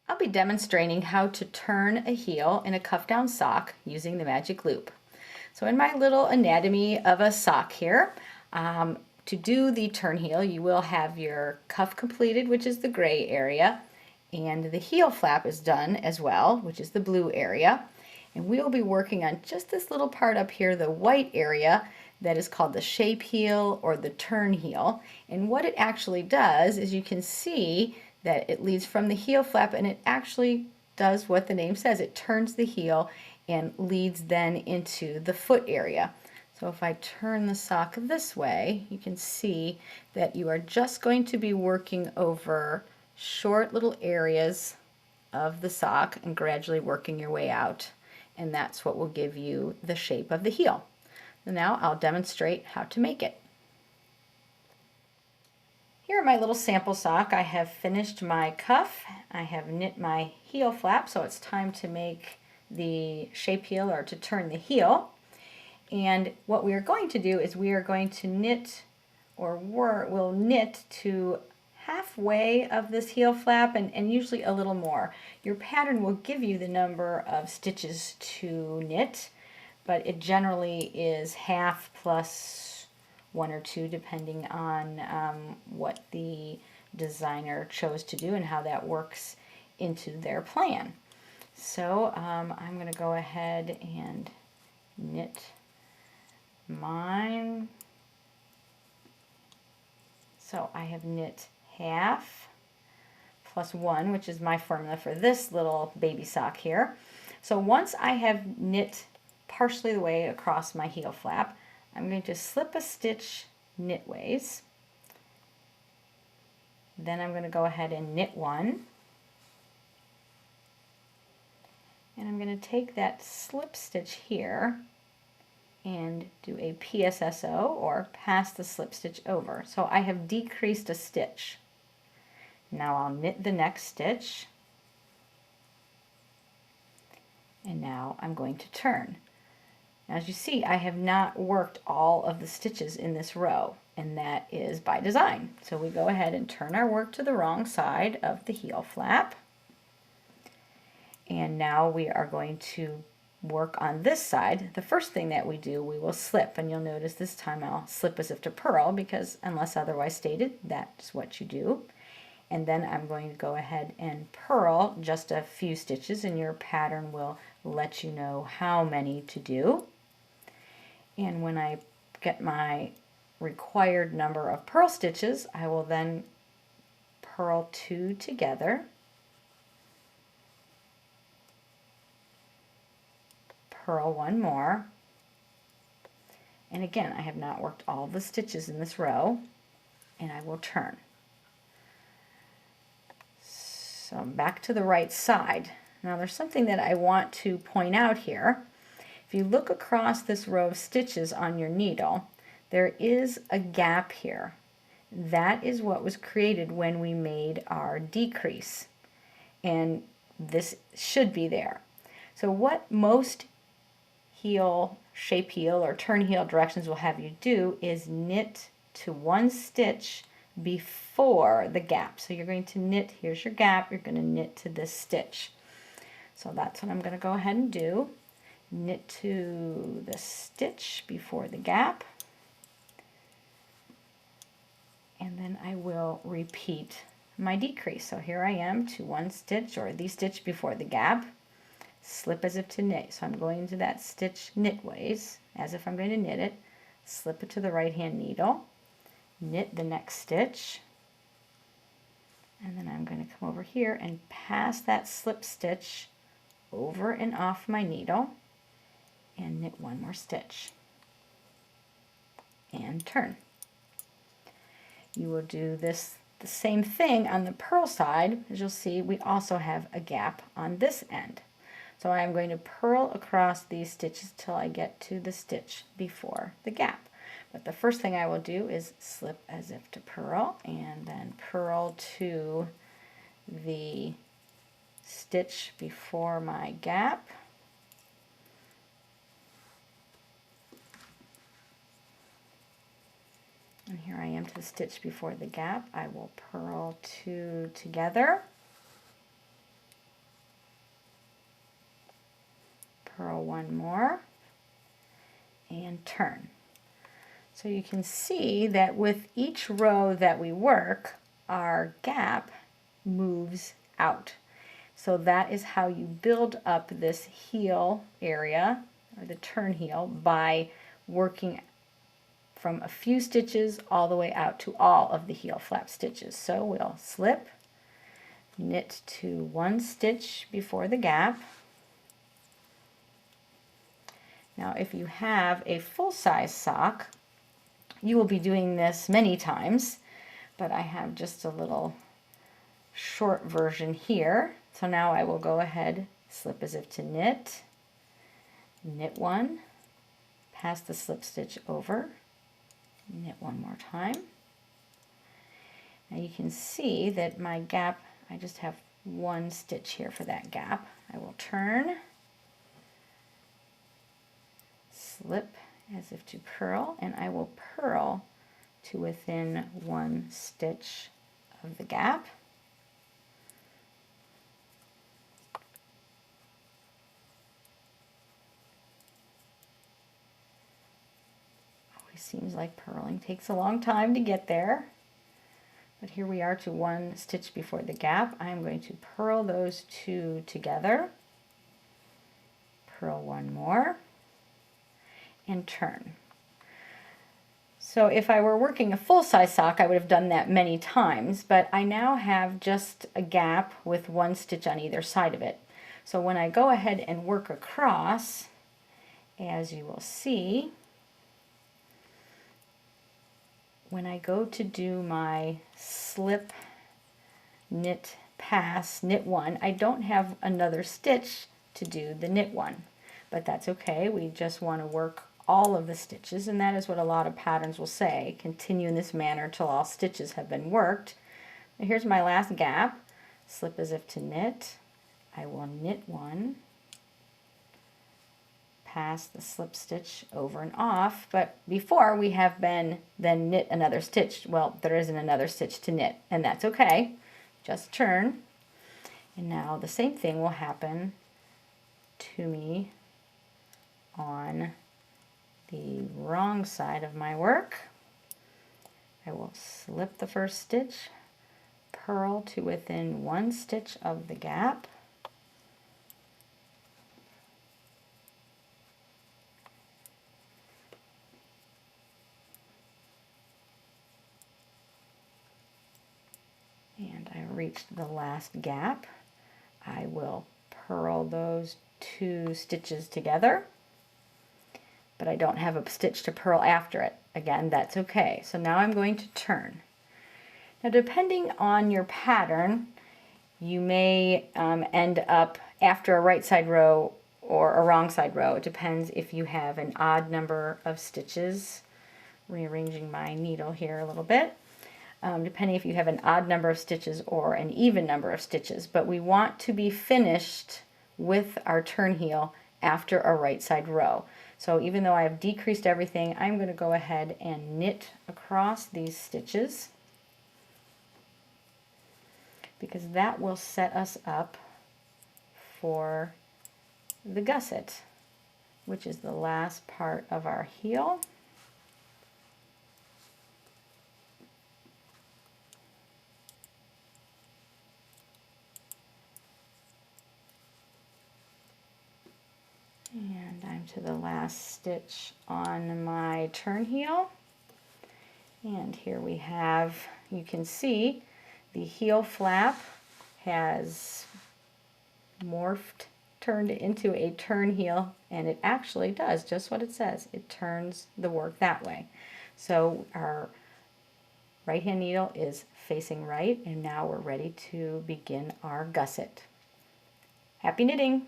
I'll be demonstrating how to turn a heel in a cuff down sock using the magic loop. So in my little anatomy of a sock here, to do the turn heel, you will have your cuff completed, which is the gray area, and the heel flap is done as well, which is the blue area. And we'll be working on just this little part up here, the white area, that is called the shape heel or the turn heel. And what it actually does is you can see that it leads from the heel flap, and it actually does what the name says. It turns the heel and leads then into the foot area. So if I turn the sock this way, you can see that you are just going to be working over short little areas of the sock and gradually working your way out. And that's what will give you the shape of the heel. Now I'll demonstrate how to make it. Here in my little sample sock, I have finished my cuff. I have knit my heel flap, so it's time to make the shape heel, or to turn the heel. And what we are going to do is we are going to knit, or we'll knit to halfway of this heel flap, and usually a little more. Your pattern will give you the number of stitches to knit, but it generally is half plus one or two, depending on what the designer chose to do and how that works into their plan. So I'm going to go ahead and knit mine. So I have knit half plus one, which is my formula for this little baby sock here. So once I have knit partially the way across my heel flap, I'm going to slip a stitch knitways. Then I'm going to go ahead and knit one. And I'm going to take that slip stitch here and do a PSSO, or pass the slip stitch over. So I have decreased a stitch. Now I'll knit the next stitch. And now I'm going to turn. Now, as you see, I have not worked all of the stitches in this row, and that is by design. So we go ahead and turn our work to the wrong side of the heel flap. And now we are going to work on this side. The first thing that we do, we will slip, and you'll notice this time I'll slip as if to purl, because unless otherwise stated, that's what you do. And then I'm going to go ahead and purl just a few stitches, and your pattern will let you know how many to do. And when I get my required number of purl stitches, I will then purl two together, purl one more, and again, I have not worked all the stitches in this row, and I will turn. So back to the right side. Now there's something that I want to point out here. If you look across this row of stitches on your needle, there is a gap here. That is what was created when we made our decrease, and this should be there. So what most heel, shape heel, or turn heel directions will have you do is knit to one stitch before the gap. So you're going to knit, here's your gap, you're going to knit to this stitch. So that's what I'm going to go ahead and do. Knit to the stitch before the gap, and then I will repeat my decrease. So here I am to one stitch, or the stitch before the gap, slip as if to knit. So I'm going into that stitch knitways as if I'm going to knit it, slip it to the right hand needle, knit the next stitch, and then I'm going to come over here and pass that slip stitch over and off my needle and knit one more stitch and turn. You will do this the same thing on the purl side. As you'll see, we also have a gap on this end. So I'm going to purl across these stitches till I get to the stitch before the gap. But the first thing I will do is slip as if to purl, and then purl to the stitch before my gap. And here I am to the stitch before the gap. I will purl two together, purl one more, and turn. So you can see that with each row that we work, our gap moves out. So that is how you build up this heel area, or the turn heel, by working from a few stitches all the way out to all of the heel flap stitches. So we'll slip, knit to one stitch before the gap. Now if you have a full-size sock, you will be doing this many times, but I have just a little short version here. So now I will go ahead, slip as if to knit, knit one, pass the slip stitch over, knit one more time. Now you can see that my gap, I just have one stitch here for that gap. I will turn, slip as if to purl, and I will purl to within one stitch of the gap. Always seems like purling takes a long time to get there, but here we are to one stitch before the gap. I'm going to purl those two together, purl one more, and turn. So if I were working a full-size sock, I would have done that many times, but I now have just a gap with one stitch on either side of it. So when I go ahead and work across, as you will see, when I go to do my slip, knit, pass, knit one, I don't have another stitch to do the knit one, but that's okay. We just want to work all of the stitches, and that is what a lot of patterns will say. Continue in this manner till all stitches have been worked. Now here's my last gap. Slip as if to knit. I will knit one, pass the slip stitch over and off, but before we have been then knit another stitch. Well, there isn't another stitch to knit, and that's okay. Just turn, and now the same thing will happen to me on the wrong side of my work. I will slip the first stitch, purl to within one stitch of the gap, and I reached the last gap. I will purl those two stitches together, but I don't have a stitch to purl after it. Again, that's okay. So now I'm going to turn. Now depending on your pattern, you may end up after a right side row or a wrong side row. It depends if you have an odd number of stitches. Rearranging my needle here a little bit. Depending if you have an odd number of stitches or an even number of stitches, but we want to be finished with our turn heel after a right side row. So even though I have decreased everything, I'm going to go ahead and knit across these stitches, because that will set us up for the gusset, which is the last part of our heel. And I'm to the last stitch on my turn heel. And here we have, you can see the heel flap has morphed, turned into a turn heel, and it actually does just what it says. It turns the work that way. So our right hand needle is facing right, and now we're ready to begin our gusset. Happy knitting!